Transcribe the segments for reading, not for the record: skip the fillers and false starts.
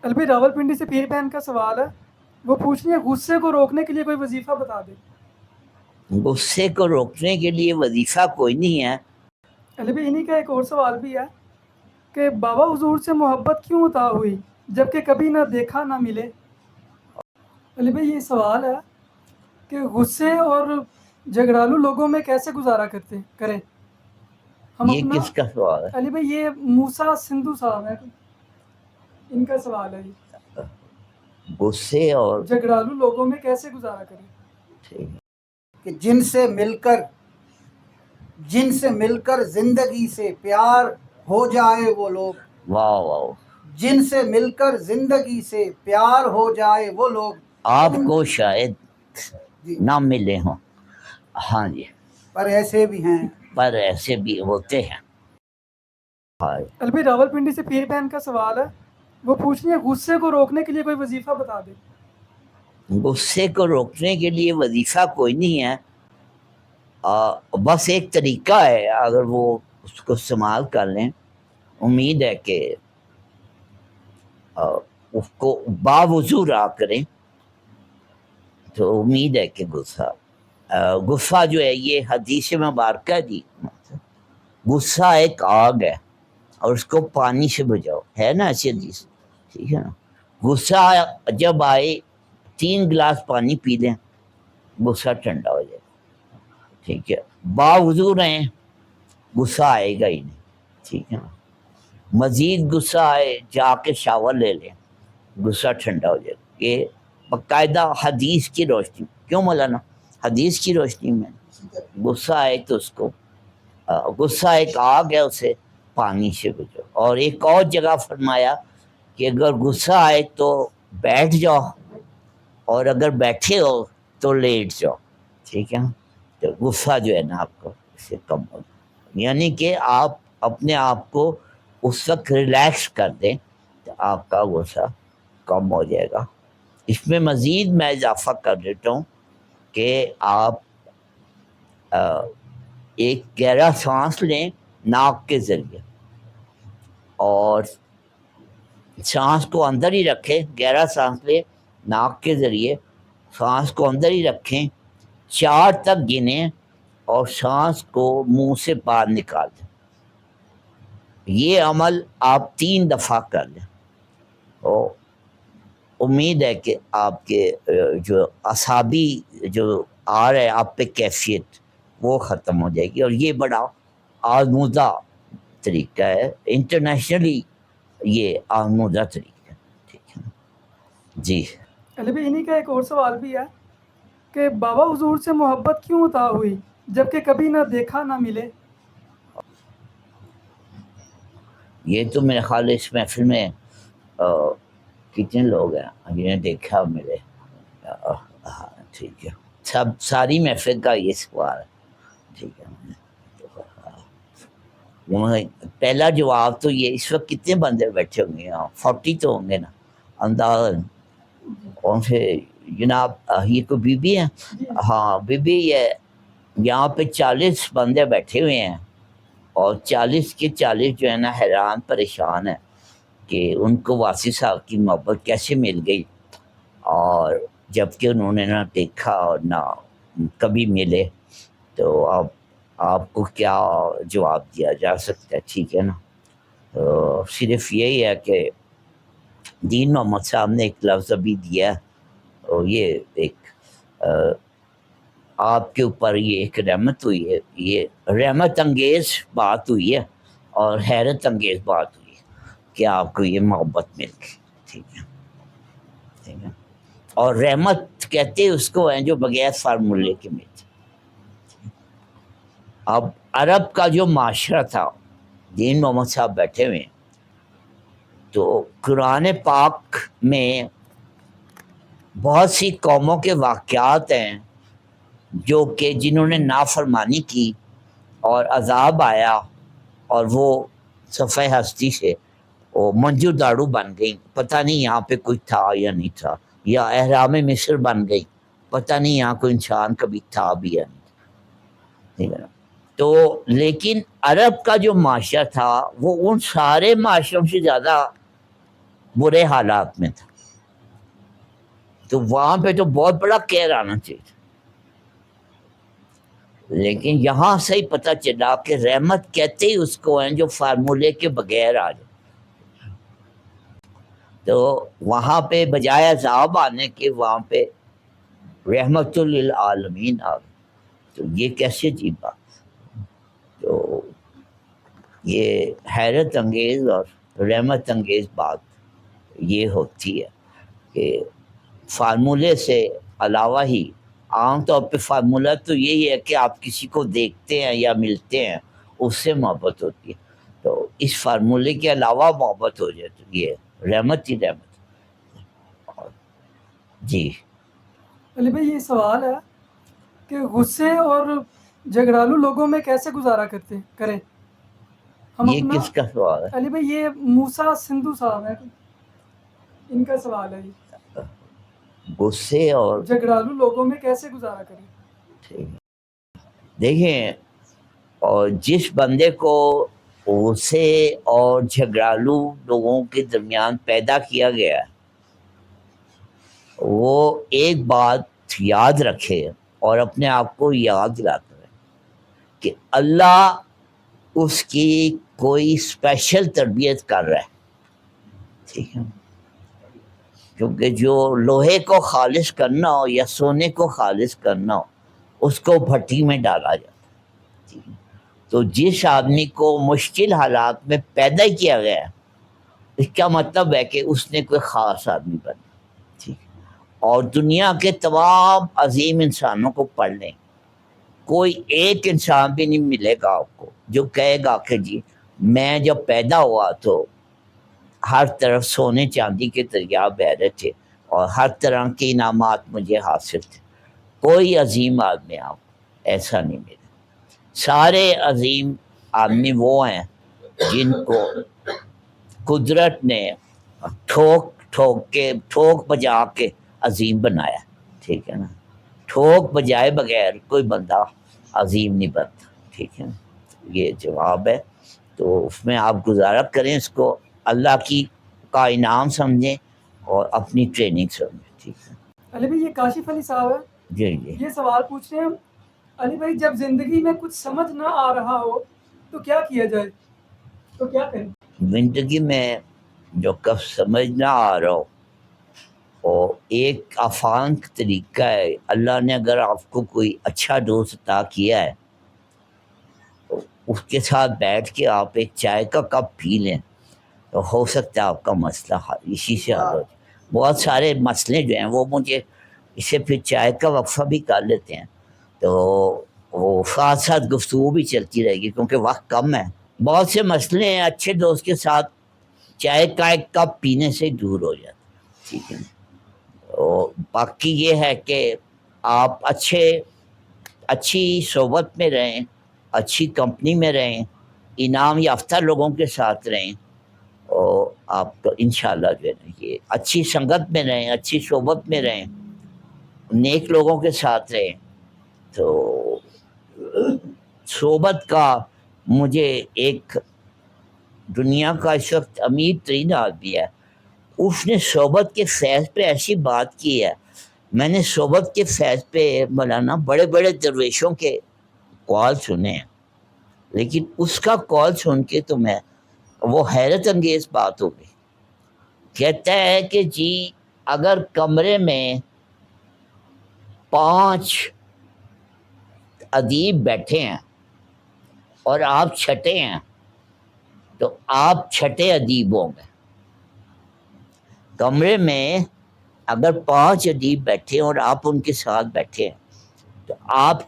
البی راولپنڈی سے پیر بہن کا سوال ہے، وہ پوچھ رہی ہے غصے کو روکنے کے لیے کوئی وظیفہ بتا دے۔ غصے کو روکنے کے لیے وظیفہ کوئی نہیں ہے۔ البی انہی کا ایک اور سوال بھی ہے کہ بابا حضور سے محبت کیوں عطا ہوئی جبکہ کبھی نہ دیکھا نہ ملے۔ البی یہ سوال ہے کہ غصے اور جھگڑالو لوگوں میں کیسے گزارا کریں ہم یہ اپنا۔ کس کا سوال ہے؟ علی بھائی یہ موسیٰ سندھو صاحب ہے، ان کا سوال ہے یہ، غصے اور جھگڑالو لوگوں میں کیسے گزارا کریں۔ ٹھیک ہے۔ کہ جن سے مل کر زندگی سے پیار ہو جائے وہ لوگ، واہ واہ، جن سے مل کر زندگی سے پیار ہو جائے وہ لوگ آپ کو شاید جی نہ ملے ہوں، ہاں جی، پر ایسے بھی ہیں۔ پر ایسے بھی ہوتے ہیں۔ ہاں، البی راولپنڈی سے پیر بہن کا سوال ہے، وہ پوچھ رہی ہے غصے کو روکنے کے لیے کوئی وظیفہ بتا دے۔ غصے کو روکنے کے لیے وظیفہ کوئی نہیں ہے، بس ایک طریقہ ہے، اگر وہ اس کو استعمال کر لیں امید ہے کہ اس کو باوضو رہا کریں تو امید ہے کہ غصہ جو ہے یہ حدیث مبارکہ جی، غصہ ایک آگ ہے اور اس کو پانی سے بجھاؤ، ہے نا ایسی حدیث، ٹھیک ہے نا۔ غصہ جب آئے 3 گلاس پانی پی لیں، غصہ ٹھنڈا ہو جائے، ٹھیک ہے۔ باوضو رہیں، غصہ آئے گا ہی نہیں، ٹھیک ہے نا۔ مزید غصہ آئے جا کے شاور لے لیں، غصہ ٹھنڈا ہو جائے گا۔ یہ باقاعدہ حدیث کی روشنی، کیوں مولانا؟ حدیث کی روشنی میں غصہ آئے تو اس کو غصہ ایک آگ ہے، اسے پانی سے بجھو۔ اور ایک اور جگہ فرمایا کہ اگر غصہ آئے تو بیٹھ جاؤ اور اگر بیٹھے ہو تو لیٹ جاؤ، ٹھیک ہے نا۔ تو غصہ جو ہے نا آپ کو اس سے کم ہو جائے، یعنی کہ آپ اپنے آپ کو اس وقت ریلیکس کر دیں تو آپ کا غصہ کم ہو جائے گا۔ اس میں مزید میں اضافہ کر دیتا ہوں کہ آپ ایک گہرا سانس لیں ناک کے ذریعے اور سانس کو اندر ہی رکھیں، گہرا سانس لیں ناک کے ذریعے، سانس کو اندر ہی رکھیں، 4 تک گنیں اور سانس کو منہ سے باہر نکال دیں۔ یہ عمل آپ 3 دفعہ کر لیں، اور امید ہے کہ آپ کے جو اعصابی جو آ رہا ہے آپ پہ کیفیت وہ ختم ہو جائے گی۔ اور یہ بڑا آزمودہ طریقہ ہے، انٹرنیشنلی یہ آزمودہ طریقہ ہے، ٹھیک ہے نا جی۔ علی بھائی انہی کا ایک اور سوال بھی ہے کہ بابا حضور سے محبت کیوں عطا ہوئی جبکہ کبھی نہ دیکھا نہ ملے۔ یہ تو میرے خیال ہے اس محفل میں کتنے لوگ ہیں جنہیں دیکھا ملے، ہاں ٹھیک ہے، ساری محفل کا یہ سوال ہے، ٹھیک ہے۔ پہلا جواب تو یہ، اس وقت کتنے بندے بیٹھے ہوں گے؟ 40 تو ہوں گے نا اندازاً۔ کون سے جناب؟ یہ کوئی بی بی ہیں؟ ہاں بی بی، یہ یہاں پہ 40 بندے بیٹھے ہوئے ہیں اور 40 کے 40 جو ہے نا حیران پریشان ہیں کہ ان کو واسی صاحب کی محبت کیسے مل گئی، اور جب کہ انہوں نے نہ دیکھا اور نہ کبھی ملے، تو اب آپ کو کیا جواب دیا جا سکتا ہے، ٹھیک ہے نا۔ تو صرف یہی ہے کہ دین محمد صاحب نے ایک لفظ ابھی دیا ہے، اور یہ ایک آپ کے اوپر یہ ایک رحمت ہوئی ہے، یہ رحمت انگیز بات ہوئی ہے اور حیرت انگیز بات ہوئی ہے کہ آپ کو یہ محبت مل گئی، ٹھیک ہے، ٹھیک ہے۔ اور رحمت کہتے اس کو ہیں جو بغیر فارمولے کے ملتے۔ اب عرب کا جو معاشرہ تھا، دین محمد صاحب بیٹھے ہوئے ہیں، تو قرآن پاک میں بہت سی قوموں کے واقعات ہیں جو کہ جنہوں نے نافرمانی کی اور عذاب آیا اور وہ صفحہ ہستی سے وہ منجو داڑو بن گئی، پتہ نہیں یہاں پہ کوئی تھا یا نہیں تھا، یا احرام مصر بن گئی، پتہ نہیں یہاں کوئی انسان کبھی تھا بھی یا نہیں، ٹھیک ہے نا۔ تو لیکن عرب کا جو معاشرہ تھا وہ ان سارے معاشروں سے زیادہ برے حالات میں تھا، تو وہاں پہ تو بہت بڑا کیئر آنا چاہیے، لیکن یہاں سے ہی پتہ چلا کہ رحمت کہتے ہی اس کو ہیں جو فارمولے کے بغیر آ جائے، تو وہاں پہ بجائے عذاب آنے کے وہاں پہ رحمت للعالمین آ گئی، تو یہ کیسے عجیب بات، تو یہ حیرت انگیز اور رحمت انگیز بات یہ ہوتی ہے کہ فارمولے سے علاوہ ہی عام طور پہ فارمولہ تو یہی ہے کہ آپ کسی کو دیکھتے ہیں یا ملتے ہیں اس سے محبت ہوتی ہے، تو اس فارمولے کے علاوہ محبت ہو جائے تو یہ رحمت ہی رحمت۔ جی علی بھائی یہ سوال ہے کہ غصے اور جھگڑالو لوگوں میں کیسے گزارا کریں ہم یہ اپنا؟ کس کا سوال ہے؟ علی بھائی یہ موسیٰ سندھو صاحب ہے، ان کا سوال ہے یہ، غصے اور جھگڑالو لوگوں میں کیسے گزارا کریں؟ دیکھیں، اور جس بندے کو غصے اور جھگڑالو لوگوں کے درمیان پیدا کیا گیا ہے وہ ایک بات یاد رکھے اور اپنے آپ کو یاد دلاتا ہے کہ اللہ اس کی کوئی اسپیشل تربیت کر رہا ہے، ٹھیک ہے، کیونکہ جو لوہے کو خالص کرنا ہو یا سونے کو خالص کرنا ہو اس کو بھٹی میں ڈالا جاتا ہے، ٹھیک ہے، تو جس آدمی کو مشکل حالات میں پیدا کیا گیا ہے اس کا مطلب ہے کہ اس نے کوئی خاص آدمی بنا، ٹھیک ہے، اور دنیا کے تمام عظیم انسانوں کو پڑھ لیں، کوئی ایک انسان بھی نہیں ملے گا آپ کو جو کہے گا کہ جی میں جب پیدا ہوا تو ہر طرف سونے چاندی کے دریا بہ رہے تھے اور ہر طرح کے انعامات مجھے حاصل تھے، کوئی عظیم آدمی آپ کو ایسا نہیں ملے، سارے عظیم آدمی وہ ہیں جن کو قدرت نے ٹھوک بجا کے عظیم بنایا، ٹھیک ہے نا، ٹھوک بجائے بغیر کوئی بندہ عظیم نہیں بنتا، ٹھیک ہے نا، یہ جواب ہے، تو اس میں آپ گزارا کریں، اس کو اللہ کا انعام سمجھیں اور اپنی ٹریننگ سمجھیں، ٹھیک ہے۔ علی بھائی یہ کاشف علی صاحب ہے، جی جی یہ سوال پوچھ رہے ہیں، علی بھائی جب زندگی میں کچھ سمجھ نہ آ رہا ہو تو کیا کیا جائے، تو کیا کریں؟ زندگی میں جو کب سمجھ نہ آ رہا ہو، اور ایک آسان طریقہ ہے، اللہ نے اگر آپ کو کوئی اچھا دوست عطا کیا ہے تو اس کے ساتھ بیٹھ کے آپ ایک چائے کا کپ پی لیں تو ہو سکتا ہے آپ کا مسئلہ اسی سے حل ہو جائے۔ بہت سارے مسئلے جو ہیں وہ مجھے اسے پھر چائے کا وقفہ بھی کر لیتے ہیں تو وہ ساتھ ساتھ گفتگو بھی چلتی رہے گی کیونکہ وقت کم ہے، بہت سے مسئلے ہیں اچھے دوست کے ساتھ چائے کا ایک کپ پینے سے دور ہو جاتے، ٹھیک ہے، باقی یہ ہے کہ آپ اچھی صحبت میں رہیں، اچھی کمپنی میں رہیں، انعام یافتہ لوگوں کے ساتھ رہیں، اور آپ کو انشاءاللہ جو ہے نا یہ اچھی سنگت میں رہیں، اچھی صحبت میں رہیں، نیک لوگوں کے ساتھ رہیں، تو صحبت کا مجھے ایک دنیا کا اس وقت امیر ترین آدمی ہے، اس نے صحبت کے فیض پہ ایسی بات کی ہے، میں نے صحبت کے فیض پہ مولانا بڑے بڑے درویشوں کے قول سنے ہیں، لیکن اس کا قول سن کے تو میں وہ حیرت انگیز بات ہو گئی، کہتا ہے کہ جی اگر کمرے میں 5 ادیب بیٹھے ہیں اور آپ چھٹے ہیں تو آپ چھٹے ادیب ہوں گے، کمرے میں اگر 5 ادیب بیٹھے ہیں اور آپ ان کے ساتھ بیٹھے ہیں تو آپ،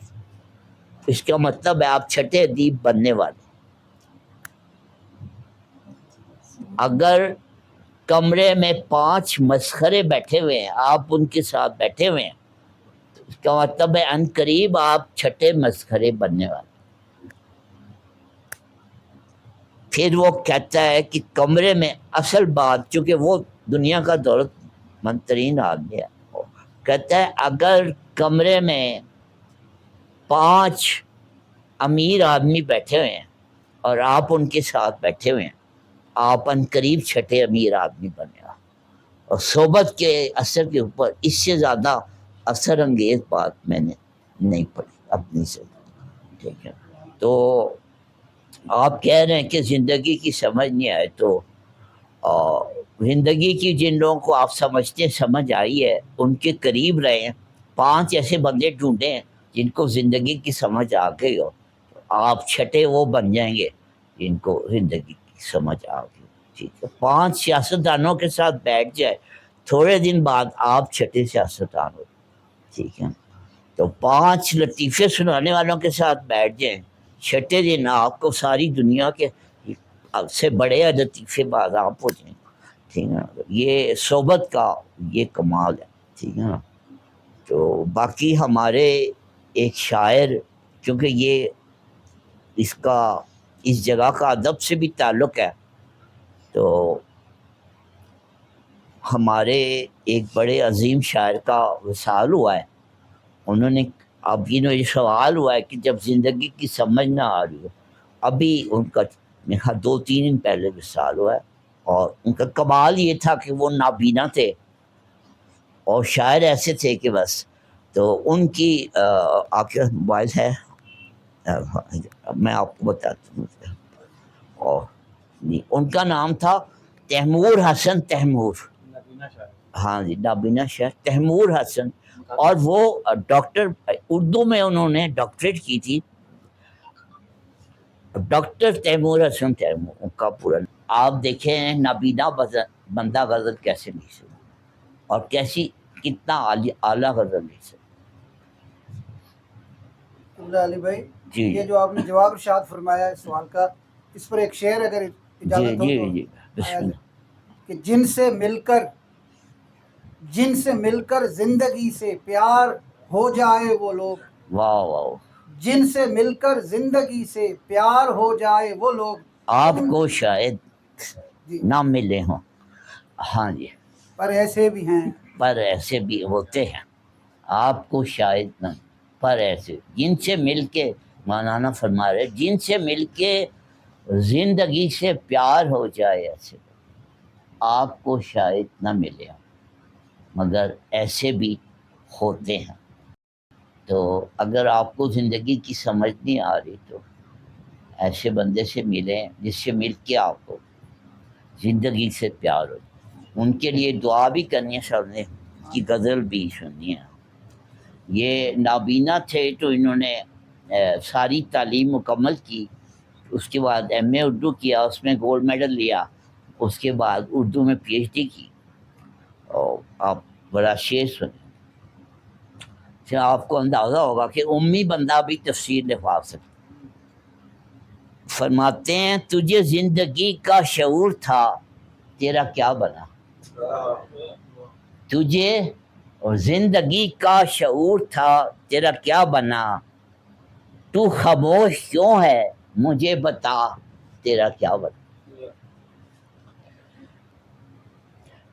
اس کا مطلب ہے آپ چھٹے ادیب بننے والے، اگر کمرے میں 5 مسخرے بیٹھے ہوئے ہیں آپ ان کے ساتھ بیٹھے ہوئے ہیں تو اس کا مطلب ہے ان قریب آپ چھٹے مسخرے بننے والے۔ پھر وہ کہتا ہے کہ کمرے میں اصل بات، چونکہ وہ دنیا کا دولت مند ترین آدمی ہے، کہتا ہے اگر کمرے میں 5 امیر آدمی بیٹھے ہوئے ہیں اور آپ ان کے ساتھ بیٹھے ہوئے ہیں آپ ان قریب چھٹے امیر آدمی بنے گا۔ اور صحبت کے اثر کے اوپر اس سے زیادہ اثر انگیز بات میں نے نہیں پڑھی اپنی سے. ٹھیک ہے. تو آپ کہہ رہے ہیں کہ زندگی کی سمجھ نہیں آئے, تو زندگی کی جن لوگوں کو آپ سمجھتے ہیں سمجھ آئی ہے, ان کے قریب رہے ہیں. 5 ایسے بندے ڈھونڈے ہیں جن کو زندگی کی سمجھ آ گئی ہو, آپ چھٹے وہ بن جائیں گے جن کو زندگی کی سمجھ آ گئی. ٹھیک ہے. 5 سیاستدانوں کے ساتھ بیٹھ جائے, تھوڑے دن بعد آپ چھٹے سیاستدان ہو. ٹھیک ہے. تو 5 لطیفے سنانے والوں کے ساتھ بیٹھ جائیں, چھٹے دن آپ کو ساری دنیا کے سے بڑے لطیفے باز آپ ہو جائیں. ٹھیک ہے. یہ صحبت کا یہ کمال ہے. ٹھیک ہے نا. تو باقی ہمارے ایک شاعر, کیونکہ یہ اس جگہ کا ادب سے بھی تعلق ہے, تو ہمارے ایک بڑے عظیم شاعر کا وصال ہوا ہے. انہوں نے اب یہ سوال ہوا ہے کہ جب زندگی کی سمجھ نہ آ رہی ہو, ابھی ان کا 2-3 دن پہلے وصال ہوا ہے, اور ان کا کمال یہ تھا کہ وہ نابینا تھے اور شاعر ایسے تھے کہ بس. تو ان کی آپ کے موبائل ہے, میں آپ کو بتاتا ہوں. اور ان کا نام تھا تیمور حسن تیمور. ہاں جی, نابینا شاعر تیمور حسن. اور وہ ڈاکٹر, اردو میں انہوں نے ڈاکٹریٹ کی تھی. ڈاکٹر تیمور حسن تیمور ان کا پورا. آپ دیکھیں نابینا بندہ غزل کیسے لکھ سکتا, اور کیسی کتنا اعلیٰ غزل لکھ سکتا. علی بھائی جی یہ جو آپ نے جواب ارشاد فرمایا اس سوال کا, اس پر ایک شعر اگر جی اجازت ہو جی تو جی بسم اللہ. کہ جن سے مل کر زندگی سے پیار ہو جائے وہ لوگ, واہ واہ, جن سے مل کر زندگی سے پیار ہو جائے وہ لوگ آپ کو شاید جی نہ ملے ہوں. ہاں جی, پر ایسے بھی ہیں. پر ایسے بھی ہوتے ہیں, آپ کو شاید نہ, پر ایسے جن سے مل کے, مولانا فرما رہے جن سے مل کے زندگی سے پیار ہو جائے, ایسے آپ کو شاید نہ ملے ہوں, مگر ایسے بھی ہوتے ہیں. تو اگر آپ کو زندگی کی سمجھ نہیں آ رہی تو ایسے بندے سے ملیں جس سے مل کے آپ کو زندگی سے پیار ہو. ان کے لیے دعا بھی کرنی ہے, سب نے کی غزل بھی سننی ہے. یہ نابینا تھے تو انہوں نے ساری تعلیم مکمل کی, اس کے بعد ایم اے اردو کیا, اس میں گولڈ میڈل لیا, اس کے بعد اردو میں پی ایچ ڈی کی. اور آپ بڑا شعر سنیں, آپ کو اندازہ ہوگا کہ امی بندہ بھی تفسیر لکھوا سکتا. فرماتے ہیں تجھے زندگی کا شعور تھا تیرا کیا بنا, تجھے اور زندگی کا شعور تھا تیرا کیا بنا, تو خاموش کیوں ہے مجھے بتا تیرا کیا بنا.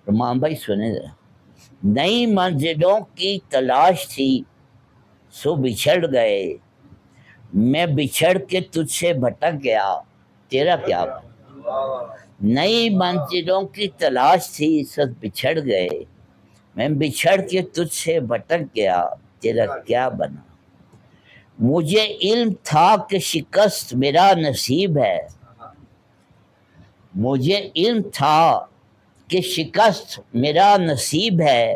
رحمان بھائی سنیں ذرا. نئی منزلوں کی تلاش تھی سو بچھڑ گئے, میں بچھڑ کے تجھ سے بھٹک گیا تیرا کیا بنا. نئی منزلوں کی تلاش تھی سب بچھڑ گئے, میں بچھڑ کے تجھ سے بھٹک گیا تیرا کیا بنا. مجھے علم تھا کہ شکست میرا نصیب ہے, مجھے علم تھا کہ شکست میرا نصیب ہے,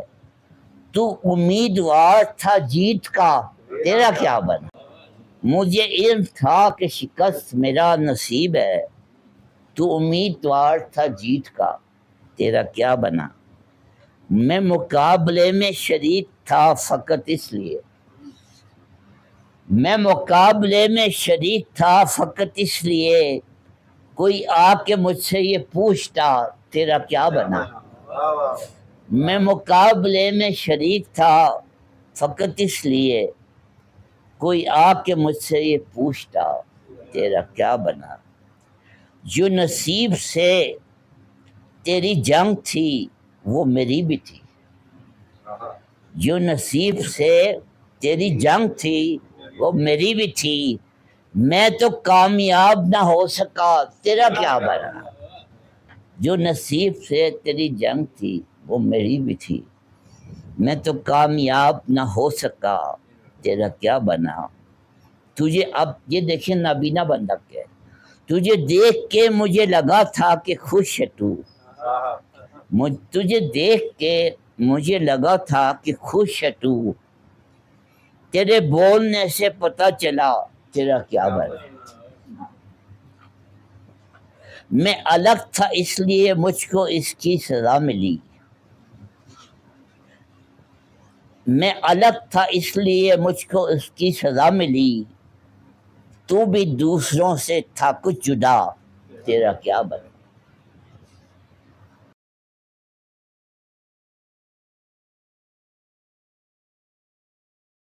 تو امیدوار تھا جیت کا تیرا کیا بنا. مجھے علم تھا کہ شکست میرا نصیب ہے, تو امیدوار تھا جیت کا تیرا کیا بنا. میں مقابلے میں شریک تھا فقط اس لیے, میں مقابلے میں شریک تھا فقط اس لیے, کوئی آ کے مجھ سے یہ پوچھتا تیرا کیا بنا. میں مقابلے میں شریک تھا فقط اس لیے, کوئی آ کے مجھ سے یہ پوچھتا تیرا کیا بنا. جو نصیب سے تیری جنگ تھی وہ میری بھی تھی, جو نصیب سے تیری جنگ تھی وہ میری بھی تھی, میں تو کامیاب نہ ہو سکا تیرا کیا بنا. جو نصیب سے تیری جنگ تھی وہ میری بھی تھی. میں تو کامیاب نہ ہو سکا، تیرا کیا بنا. تجھے اب یہ دیکھیں نابینا بندہ کیا ہے، تجھے دیکھ کے مجھے لگا تھا کہ خوش ہے تو. تجھے دیکھ کے مجھے لگا تھا کہ خوش ہے تو، تیرے بولنے سے پتہ چلا تیرا کیا بنا. میں الگ تھا اس لیے مجھ کو اس کی سزا ملی. میں الگ تھا اس لیے مجھ کو اس کی سزا ملی. تو بھی دوسروں سے تھا کچھ جدا، تیرا کیا بنا.